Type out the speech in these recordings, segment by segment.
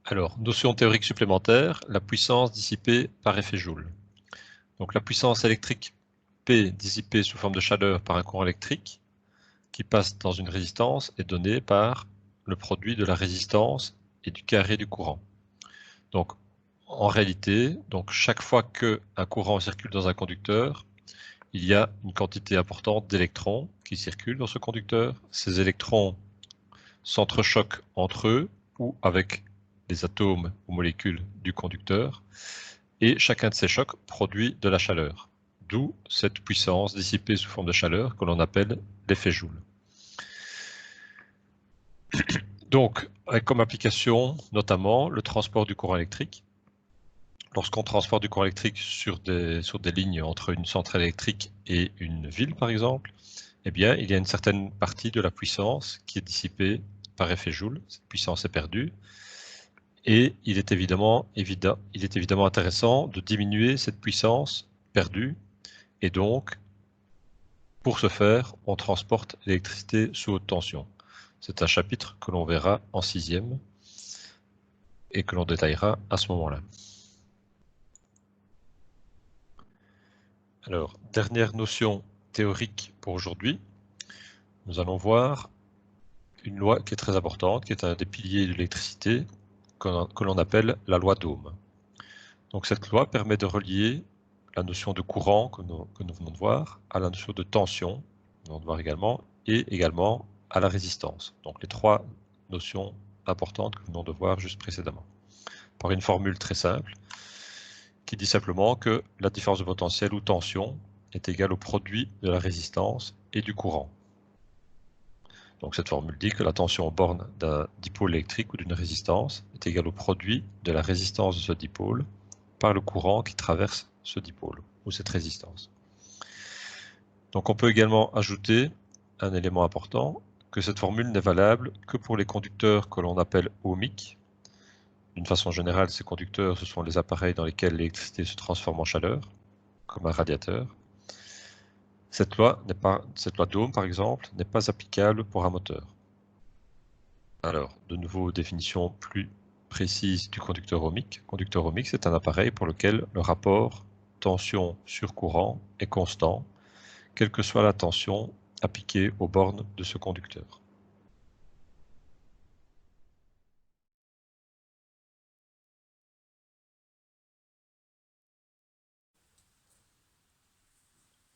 Alors, notion théorique supplémentaire, la puissance dissipée par effet Joule. Donc la puissance électrique P dissipée sous forme de chaleur par un courant électrique qui passe dans une résistance est donnée par le produit de la résistance et du carré du courant. Donc en réalité, chaque fois qu'un courant circule dans un conducteur, il y a une quantité importante d'électrons qui circulent dans ce conducteur. Ces électrons s'entrechoquent entre eux ou avec les atomes ou molécules du conducteur, et chacun de ces chocs produit de la chaleur. D'où cette puissance dissipée sous forme de chaleur que l'on appelle l'effet Joule. Donc, avec comme application notamment le transport du courant électrique. Lorsqu'on transporte du courant électrique sur des lignes entre une centrale électrique et une ville, par exemple, eh bien, il y a une certaine partie de la puissance qui est dissipée par effet Joule. Cette puissance est perdue. Et il est évidemment intéressant de diminuer cette puissance perdue. Et donc, pour ce faire, on transporte l'électricité sous haute tension. C'est un chapitre que l'on verra en 6e et que l'on détaillera à ce moment-là. Alors, dernière notion théorique pour aujourd'hui, nous allons voir une loi qui est très importante, qui est un des piliers de l'électricité, que l'on appelle la loi d'Ohm. Donc cette loi permet de relier la notion de courant que nous venons de voir à la notion de tension, que nous venons de voir également, et également à la résistance. Donc les trois notions importantes que nous venons de voir juste précédemment. Par une formule très simple, qui dit simplement que la différence de potentiel ou tension est égale au produit de la résistance et du courant. Donc cette formule dit que la tension aux bornes d'un dipôle électrique ou d'une résistance est égale au produit de la résistance de ce dipôle par le courant qui traverse ce dipôle ou cette résistance. Donc on peut également ajouter un élément important, que cette formule n'est valable que pour les conducteurs que l'on appelle ohmiques. D'une façon générale, ces conducteurs, ce sont les appareils dans lesquels l'électricité se transforme en chaleur, comme un radiateur. Cette loi d'Ohm, par exemple, n'est pas applicable pour un moteur. Alors, de nouveau, définition plus précise du conducteur ohmique. Conducteur ohmique, c'est un appareil pour lequel le rapport tension sur courant est constant, quelle que soit la tension appliquée aux bornes de ce conducteur.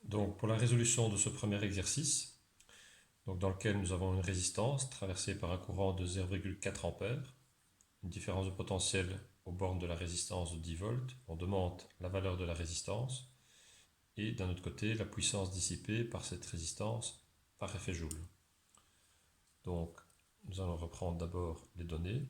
Donc, pour la résolution de ce premier exercice, dans lequel nous avons une résistance traversée par un courant de 0,4 A, une différence de potentiel aux bornes de la résistance de 10 volts, on demande la valeur de la résistance, et d'un autre côté, la puissance dissipée par cette résistance par effet Joule. Donc, nous allons reprendre d'abord les données.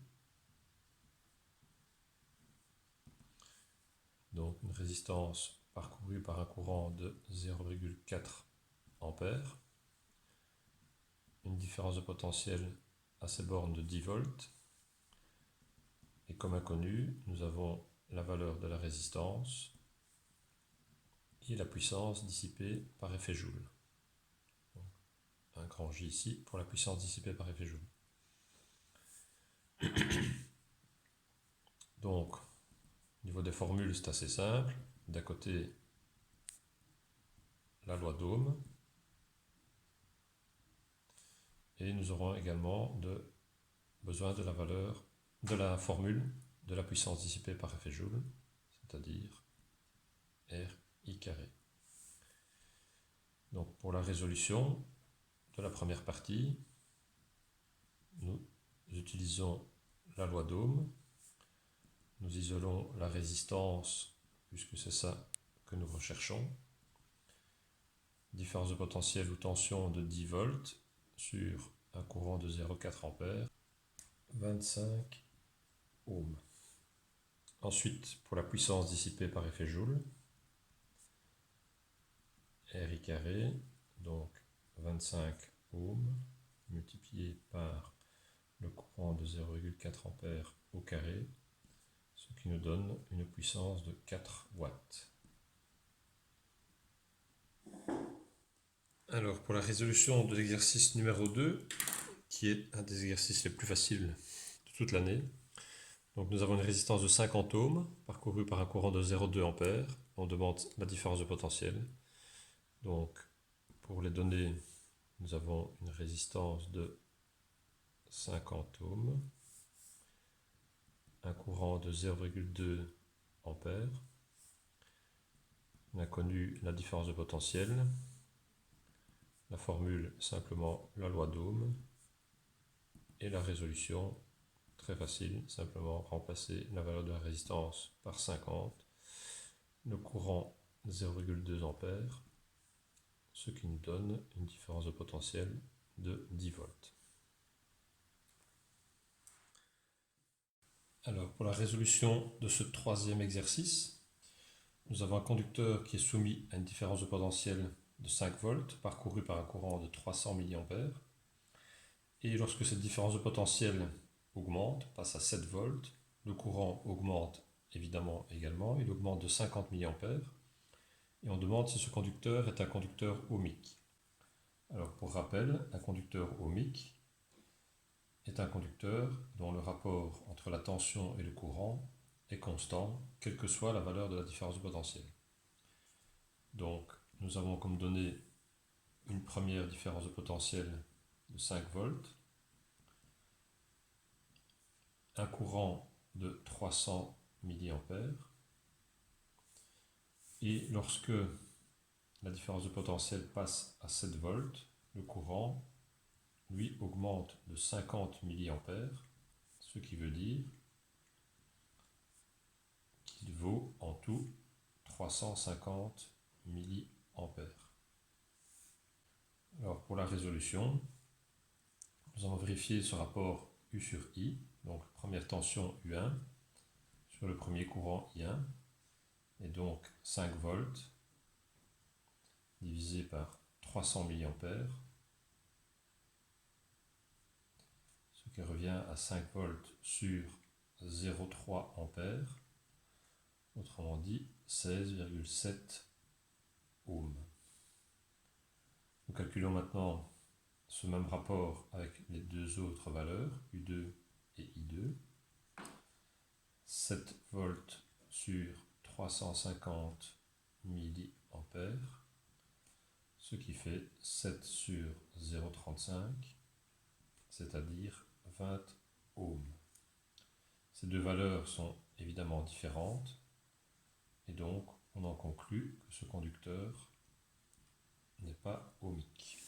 Donc, une résistance parcourue par un courant de 0,4 ampères, une différence de potentiel à ces bornes de 10 volts, et comme inconnu, nous avons la valeur de la résistance et la puissance dissipée par effet Joule. Donc, un grand J ici pour la puissance dissipée par effet Joule. Donc, au niveau des formules, c'est assez simple. D'un côté, la loi d'Ohm, et nous aurons également besoin de la valeur de la formule de la puissance dissipée par effet Joule, c'est-à-dire RI carré. Donc pour la résolution de la première partie, nous utilisons la loi d'Ohm, nous isolons la résistance, puisque c'est ça que nous recherchons. Différence de potentiel ou tension de 10 volts sur un courant de 0,4 A, 25 ohms. Ensuite, pour la puissance dissipée par effet Joule, RI carré, donc 25 ohms multiplié par le courant de 0,4 A au carré, ce qui nous donne une puissance de 4 watts. Alors, pour la résolution de l'exercice numéro 2, qui est un des exercices les plus faciles de toute l'année, Donc nous avons une résistance de 50 ohms parcourue par un courant de 0,2 A. On demande la différence de potentiel. Donc pour les données, nous avons une résistance de 50 ohms, un courant de 0,2 A. On a connu la différence de potentiel. La formule, simplement la loi d'Ohm. Et la résolution, très facile, simplement remplacer la valeur de la résistance par 50. Le courant 0,2 A, ce qui nous donne une différence de potentiel de 10 volts. Alors, pour la résolution de ce troisième exercice, nous avons un conducteur qui est soumis à une différence de potentiel de 5 volts parcouru par un courant de 300 mA. Et lorsque cette différence de potentiel augmente, passe à 7 volts, le courant augmente évidemment également, il augmente de 50 mA. Et on demande si ce conducteur est un conducteur ohmique. Alors pour rappel, un conducteur ohmique est un conducteur dont le rapport entre la tension et le courant est constant, quelle que soit la valeur de la différence de potentiel. Donc nous avons comme donnée une première différence de potentiel de 5 volts, un courant de 300 mA, et lorsque la différence de potentiel passe à 7 volts, le courant, lui, augmente de 50 mA, ce qui veut dire qu'il vaut en tout 350 mA. Alors pour la résolution, nous allons vérifier ce rapport U sur I, donc première tension U1 sur le premier courant I1, et donc 5 volts divisé par 300 mA, ce qui revient à 5 volts sur 0,3 A, autrement dit 16,7 ohms. Nous calculons maintenant ce même rapport avec les deux autres valeurs, U2 et I2. 7 volts sur 350 mA, ce qui fait 7 sur 0,35, c'est-à-dire 20 ohms. Ces deux valeurs sont évidemment différentes, et donc on en conclut que ce conducteur n'est pas ohmique.